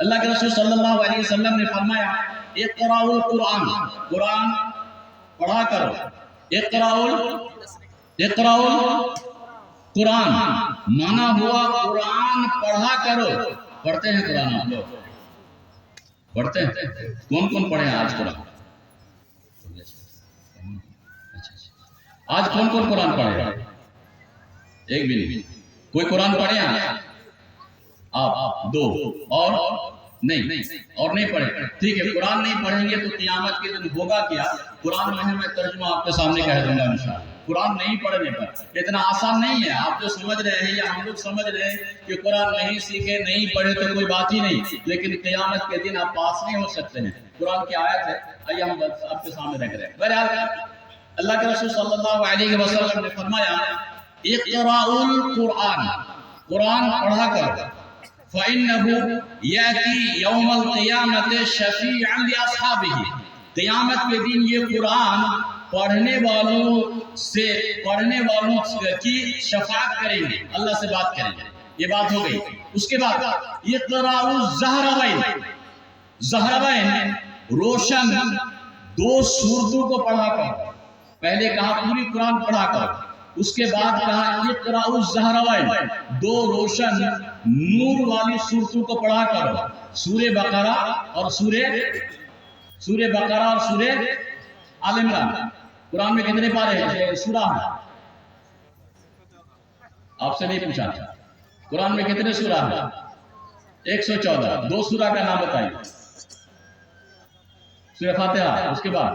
اللہ کے رسول صلی اللہ علیہ وسلم نے فرمایا اقرأوا القرآن، قرآن پڑھا کرو. اقرأوا قرآن مانا ہوا قرآن پڑھا کرو. پڑھتے ہیں قرآن آپ لوگ؟ پڑھتے ہیں؟ کون کون پڑھے ہیں آج قرآن؟ آج کون کون قرآن پڑھے ہیں؟ ایک بھی نہیں. کوئی قرآن پڑھے ہیں آپ؟ دو اور نہیں پڑھے. ٹھیک ہے، قرآن نہیں پڑھیں گے تو قیامت کے دن ہوگا کیا؟ قرآن میں ترجمہ آپ کے سامنے کہہ دوں گا انشاءاللہ. قرآن نہیں پڑھنے پر اتنا آسان نہیں ہے. آپ جو سمجھ رہے ہیں یا ہم لوگ سمجھ رہے ہیں کہ قرآن نہیں سیکھے نہیں پڑھے تو کوئی بات ہی نہیں، لیکن قیامت کے دن آپ پاس نہیں ہو سکتے ہیں. قرآن کی آیت ہے، آئیے ہم آپ کے سامنے رکھ رہے ہیں. بہرحال اللہ کے رسول صلی اللہ علیہ وسلم نے فرمایا اقرأوا القرآن، قرآن پڑھا کرو. فَإِنَّهُ يَأْتِي يَوْمَ الْقِيَامَةِ شَفِيعًا لِأَصْحَابِهِ، قیامت کے دن یہ قرآن پڑھنے والوں کی شفاعت کریں گے، اللہ سے بات کریں گے. یہ بات ہو گئی. اس کے بعد اقرأوا الزہرَوَيْن، زہرَوَيْن روشن دو سورتوں کو پڑھا کرو. پہلے کہا پوری قرآن پڑھا کرو، اس کے بعد کہا اقرأوا الزہرَوَيْن، دو روشن نور والی سورتوں کو پڑھا کرو. سورہ بقرہ اور سورہ آل عمران. قرآن میں کتنے پارے ہیں؟ سورہ ہیں؟ آپ سے نہیں پوچھا. قرآن میں کتنے سورہ ہیں؟ 114. دو سورہ کا نام بتائیے. سورہ فاتحہ، اس کے بعد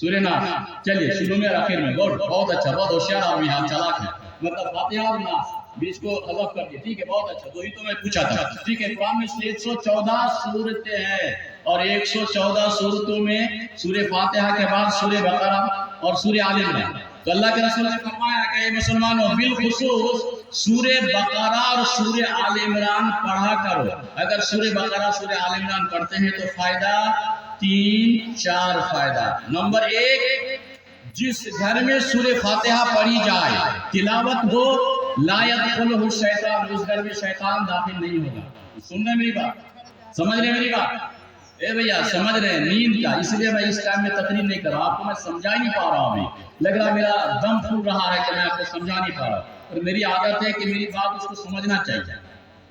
سورہ ناس. چلیے شروع میں اور آخر میں. بہت اچھا، بہت ہوشیار آدمی آپ، چالاک ہیں. مطلب فاتحہ اور ناس بیچ کو حذف کر دیا. ٹھیک ہے، بہت اچھا. وہی تو میں پوچھا تھا. ٹھیک ہے، قرآن میں 114 صورتیں ہیں اور 114 صورتوں میں سورہ فاتحہ کے بعد سورہ بقرہ اور سورہ آل عمران. تو اللہ کے رسول نے فرمایا کہ اے مسلمانوں، بالخصوص سورہ بقرہ اور سورہ آل عمران پڑھا کرو. اگر سورہ بقرہ سورہ آل عمران پڑھتے ہیں تو فائدہ 3-4 فائدہ. نمبر 1، جس گھر میں سورہ فاتحہ پڑھی جائے، تلاوت ہو، لا يدخلہ الشیطان، اس گھر میں شیطان داخل نہیں ہوگا. سن رہے میری بات؟ سمجھ رہے میری بات؟ اے بھیا سمجھ رہے ہیں نیند کا؟ اس لیے میں اس ٹائم میں تقریر نہیں کر رہا. آپ کو میں سمجھا ہی نہیں پا رہا ہوں. لگ رہا میرا دم پھول رہا ہے کہ میں آپ کو سمجھا نہیں پا رہا. اور میری عادت ہے کہ میری بات اس کو سمجھنا چاہیے.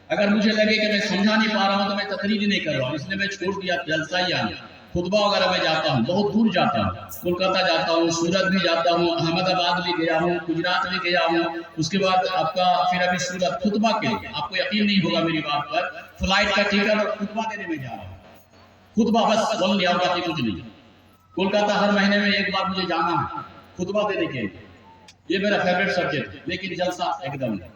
اگر مجھے لگے کہ میں سمجھا نہیں پا رہا ہوں تو میں تقریر ہی نہیں کر رہا ہوں. اس لیے میں چھوڑ دیا جلسہ ہی آنا. خطبہ وغیرہ میں جاتا ہوں، بہت دور جاتا ہوں. کولکاتہ جاتا ہوں، سورت بھی جاتا ہوں، احمد آباد بھی گیا ہوں، گجرات بھی گیا ہوں. اس کے بعد آپ کا پھر ابھی سورت خطبہ کے لیے آپ کو یقین نہیں ہوگا میری بات پر، فلائٹ کا ٹکٹ اور خطبہ دینے میں جا رہا ہوں. خطبہ بس بول لیا، باقی کچھ نہیں. کولکاتہ ہر مہینے میں ایک بار مجھے جانا ہے خطبہ دینے کے لیے. یہ میرا فیوریٹ سبجیکٹ. لیکن جلسہ ایک دم نہیں.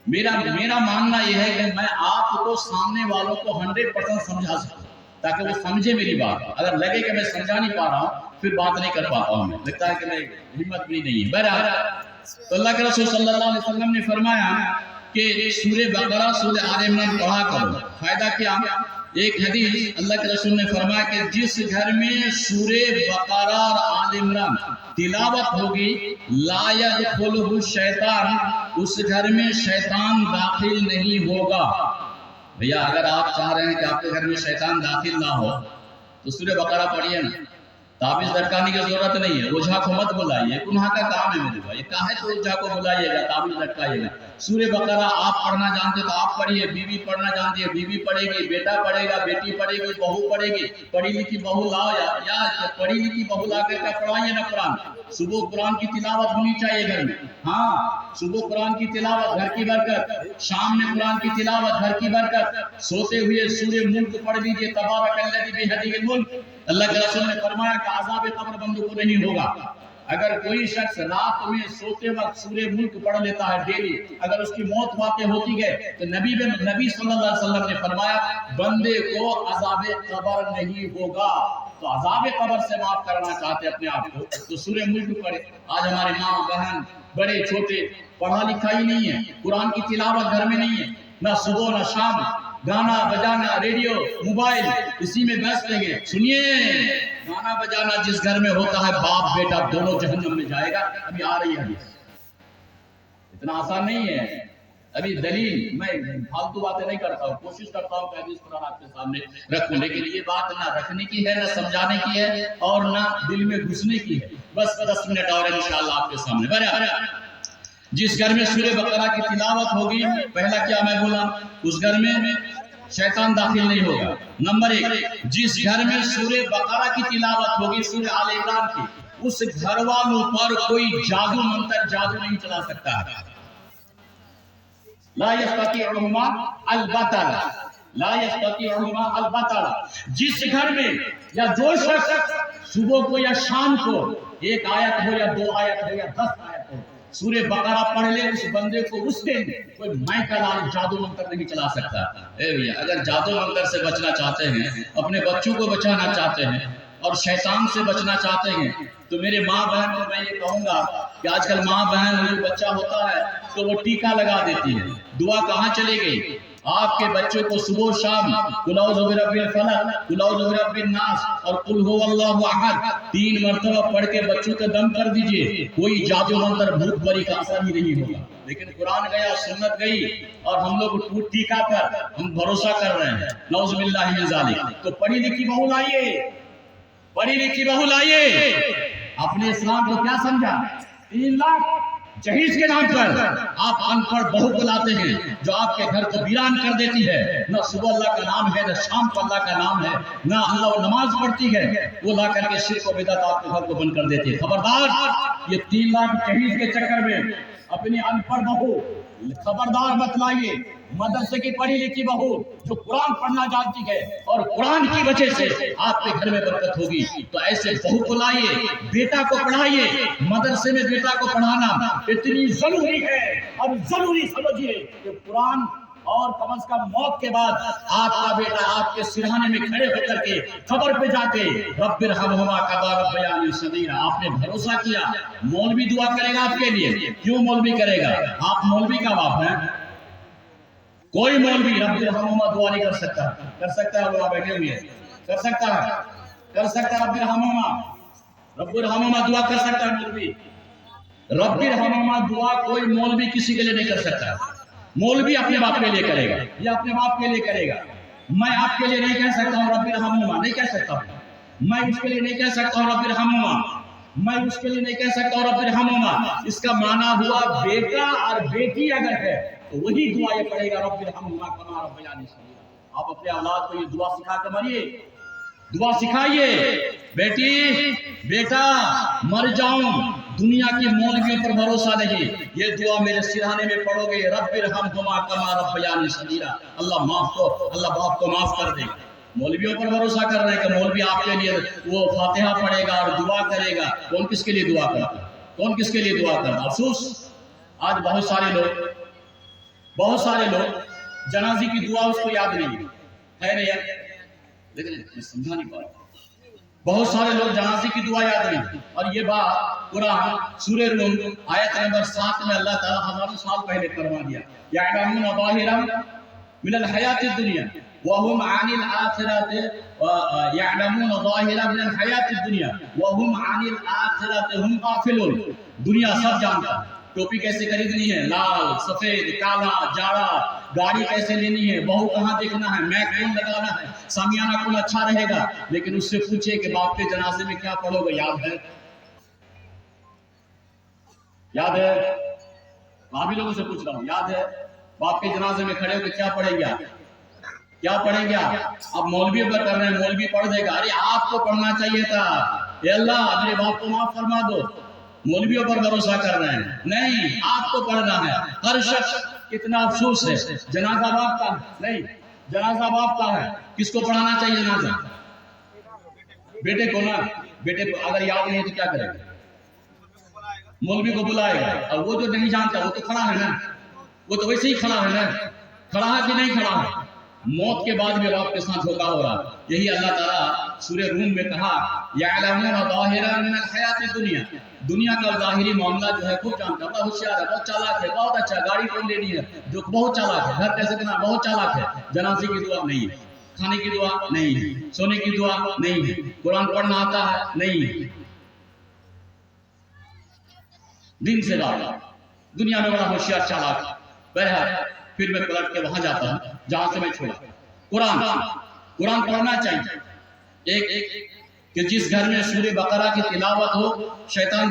میرا ماننا یہ ہے کہ میں آپ کو سامنے والوں کو 100% سمجھا سکوں تاکہ وہ سمجھے میری بات. اگر لگے کہ میں سمجھا نہیں پا رہا ہوں پھر بات نہیں کر پاتا ہوں. لگتا ہے کہ میں ہمت بھی نہیں ہے. بہرحال تو اللہ کے رسول صلی اللہ علیہ وسلم نے فرمایا کہ سورہ بقرہ سورہ آل عمران پڑھا کرو. فائدہ کیا؟ ایک حدیث اللہ کے رسول نے فرمایا کہ جس گھر میں سورہ بقرہ اور آل عمران تلاوت ہوگی، لا يدخلہ الشیطان، اس گھر میں شیطان داخل نہیں ہوگا. بھیا اگر آپ چاہ رہے ہیں کہ آپ کے گھر میں شیطان داخل نہ ہو تو سورہ بقرہ پڑھیے نا. تعویذ لٹکانے کی ضرورت نہیں ہے. اوجھا کو مت بلائیے، گناہ کا کام ہے میرے بھائی. کہاں تو اوجھا کو بلائیے گا، تعویذ لٹکائیے گا. سورہ بقرہ آپ پڑھنا جانتے تو آپ پڑھیے، بیوی پڑھنا جانتی ہے بیوی پڑھے گی، بیٹا پڑھے گا، بیٹی پڑھے گی، بہو پڑھے گی. پڑھی لکھی بہو لاؤ یا پڑھی لکھی بہو لا کر کے پڑھائیے نا قرآن. صبح قرآن کی تلاوت ہونی چاہیے گھر میں. ہاں صبح قرآن کی تلاوت گھر کی برکت، شام میں قرآن کی تلاوت گھر کی برکت. سوتے ہوئے سورہ ملک پڑھ لیجیے، تبارک الذی بیدہ الملک. اللہ کے رسول نے فرمایا کہ عذاب قبر بندوں کو نہیں ہوگا. اگر کوئی شخص رات میں سوتے وقت سورہ ملک پڑھ لیتا ہے ڈیلی، اگر اس کی موت واقع ہوتی ہے تو نبی صلی اللہ علیہ وسلم نے فرمایا بندے کو عذاب قبر نہیں ہوگا. تو عذاب قبر سے معاف کرنا چاہتے اپنے آپ کو تو سورہ ملک پڑھے. آج ہمارے ماں بہن بڑے چھوٹے پڑھا لکھا ہی نہیں ہے، قرآن کی تلاوت گھر میں نہیں ہے، نہ صبح نہ شام. گانا بجانا، ریڈیو، موبائل، اسی میں بیٹھ لیں گے. سنیے، گانا بجانا جس گھر میں ہوتا ہے باپ بیٹا دونوں جہنم میں جائے گا. ابھی آ رہی ہے حدیث. اتنا آسان نہیں ہے. ابھی دلیل میں فالتو باتیں نہیں کرتا ہوں، کوشش کرتا ہوں کہ حدیث قرآن آپ کے سامنے رکھوں، لیکن یہ بات نہ رکھنے کی ہے، نہ سمجھانے کی ہے، اور نہ دل میں گھسنے کی ہے۔ بس 10 منٹ اور انشاءاللہ آپ کے سامنے۔ برابر جس گھر میں سورہ بقرہ کی تلاوت ہوگی، پہلا کیا میں بولا، اس گھر میں شیطان داخل نہیں ہوگا۔ نمبر 1، جس گھر میں سورہ بقرہ کی تلاوت ہوگی، سورہ آل عمران کی، اس گھر والوں پر کوئی جادو منتر جادو نہیں چلا سکتا ہے۔ لا یستطیعہما البتہ، لا یستطیعہما البتہ۔ جس گھر میں یا جو شخص صبح کو یا شام کو 1 آیت ہو یا 2 آیت ہو یا 10 آیت ہو سورہ بقرہ پڑھ لے، اس بندے کو اس دن کوئی مائکل جادو منتر نہیں چلا سکتا۔ اے بھیا، اگر جادو منتر سے بچنا چاہتے ہیں، اپنے بچوں کو بچانا چاہتے ہیں اور شیطان سے بچنا چاہتے ہیں، تو میرے ماں بہن کو میں یہ کہوں گا کہ آج کل ماں بہن جو بچہ ہوتا ہے تو وہ ٹیکا لگا دیتی ہے۔ دعا کہاں چلے گئی؟ آپ کے بچوں کو صبح و شام قل اعوذ برب الفلق، قل اعوذ برب الناس اور قل هو اللہ احد 3 مرتبہ پڑھ کے بچوں کا دم کر دیجئے، کوئی جادو منتر بھوت بری کا اثر ہی نہیں ہوگا۔ لیکن قرآن گیا، سنت گئی، اور ہم لوگ ٹیکا پر ہم بھروسہ کر رہے ہیں، نعوذ باللہ من ذالک۔ تو پڑھی لکھی بہو لائیے، پڑھی لکھی بہو لائیے۔ اپنے اسلام کو کیا سمجھا؟ 3 لاکھ جہیز کے نام پر آپ ان پڑھ بہو کو لاتے ہیں جو آپ کے گھر کو ویران کر دیتی ہے۔ نہ صبح اللہ کا نام ہے، نہ شام کو اللہ کا نام ہے، نہ اللہ و نماز پڑھتی ہے، وہ لا کر کے شرک و بدعت آپ کے گھر کو بند کر دیتی ہے۔ خبردار، یہ 3 لاکھ جہیز کے چکر میں اپنی ان پڑھ بہو خبردار مت لائیے۔ مدرسے کی پڑھی لکھی بہو جو قرآن پڑھنا جانتی ہے اور قرآن کی وجہ سے آپ کے گھر میں برکت ہوگی، تو ایسے بہو کو لائیے، بیٹا کو پڑھائیے۔ مدرسے میں بیٹا کو پڑھانا اتنی ضروری ہے، اور ضروری سمجھیے کہ قرآن، اور کم از کم موت کے بعد آپ کا بیٹا آپ کے سرہانے میں کھڑے ہو کر کے قبر پہ جا کے رب ارحمہما کما ربیانی صغیرا، آپ نے بھروسہ کیا مولوی دعا کرے گا آپ کے لیے۔ کیوں مولوی کرے گا؟ آپ مولوی کا باپ ہیں؟ کوئی مولوی رب ارحمہما دعا نہیں کر سکتا۔ کر سکتا ہے؟ علماء بیٹھے ہوئے ہیں، کر سکتا ہے، کر سکتا ہے رب ارحمہما، رب ارحمہما دعا کر سکتا ہے مولوی؟ رب ارحمہما دعا کوئی مولوی کسی کے لیے نہیں کر سکتا۔ مولوی اپنے باپ کے لیے کرے گا، یا اپنے باپ کے لیے کرے گا۔ میں آپ کے لیے نہیں کہہ سکتا ہوں رب ارحمہما، نہیں کہہ سکتا ہوں۔ میں اس کے لیے نہیں کہہ سکتا ہوں رب ارحمہما، میں اس کے لیے نہیں کہہ سکتا ہوں رب ارحمہما۔ اس کا معنی ہوا بیٹا اور بیٹی اگر ہے تو وہی دعا یہ پڑھے گا رب ارحمہما کما ربیانی صغیرا۔ آپ اپنے اولاد کو یہ دعا سکھا کر مریے، دعا سکھائیے، بیٹی بیٹا مر جاؤں دنیا کی مولویوں پر بھروسہ نہیں، یہ دعا میرے سرہانے میں پڑھو گے رب ارحمہما کما ربیانی صغیرا، اللہ باپ کو معاف کر دے گا۔ مولویوں پر بھروسہ کر رہے ہیں کہ مولوی آپ کے لیے وہ فاتحہ پڑھے گا اور دعا کرے گا۔ کون کس کے لیے دعا کرتا؟ کون کس کے لیے دعا کرتا؟ افسوس آج بہت سارے لوگ جنازے کی دعا اس کو یاد نہیں ہے نہیں ہے، لیکن سمجھا نہیں پا رہا۔ بہت سارے لوگ جنازے کی دعا یاد نہیں، اور یہ بات قرآن سورہ روم آیت نمبر 7 میں اللہ تعالیٰ ہزاروں سال پہلے فرما دیا، یعلمون ظاہرا من الحیات الدنیا وهم عن الآخرة یعلمون ظاہرا من الحیات الدنیا وهم عن الآخرة هم غافلون۔ دنیا سب جانتا ہے، ٹوپی کیسے خریدنی ہے، لال سفید کالا جاڑا، گاڑی کیسے لینی ہے، بہو کہاں دیکھنا ہے، میک کون لگانا ہے، سامیانہ کون اچھا رہے گا، لیکن اس سے پوچھے کہ باپ کے جنازے میں کیا پڑھو گے، یاد ہے؟ یاد ہے؟ بھابھی لوگوں سے پوچھ رہا ہوں، یاد ہے؟ باپ کے جنازے میں کھڑے ہو کے کیا پڑھیں گے؟ کیا پڑھیں گے؟ اب مولوی پر کر رہے ہیں، مولوی پڑھ دے گا۔ ارے آپ کو پڑھنا چاہیے تھا، اے اللہ میرے باپ کو معاف فرما دو۔ مولویوں پر بھروسہ کر رہے ہیں، نہیں، آپ کو پڑھنا ہے۔ ہر شخص، کتنا افسوس ہے، جنازہ باپ کا نہیں، جنازہ باپ کا ہے، کس کو پڑھانا چاہیے جنازہ؟ بیٹے کو نا، بیٹے کو اگر یاد نہیں ہے تو کیا کرے گا؟ مولوی کو بلائے گا، اور وہ جو نہیں جانتا وہ تو کھڑا ہے نا، وہ تو ویسے ہی کھڑا ہے نا، کھڑا ہے کہ نہیں کھڑا ہے؟ موت کے بعد بھی آپ کے ساتھ دھوکا ہو رہا ہے۔ یہی اللہ تعالیٰ سورہ روم میں کہا یعلمون ظاہرا من الحیات الدنیا، دنیا کا ظاہری معاملہ جو ہے خوب جانتا ہے، بہت ہوشیار ہے، بہت چالاک ہے، بہت اچھا، گاڑی کون لینی ہے جو بہت چالاک ہے، گھر کیسے کرنا بہت چالاک ہے۔ جنازے کی دعا نہیں ہے، کھانے کی دعا نہیں ہے، سونے کی دعا نہیں ہے، قرآن پڑھنا آتا ہے نہیں ہے۔ دن سے رات دنیا میں بڑا ہوشیار چالاک ہے، بہرحال پھر میں پلٹ کے وہاں جاتا ہوں جہاں سے میں چھوڑا. قرآن پڑھنا چاہیے. ایک کہ جس گھر میں سورہ بقرہ کی تلاوت ہو شیطان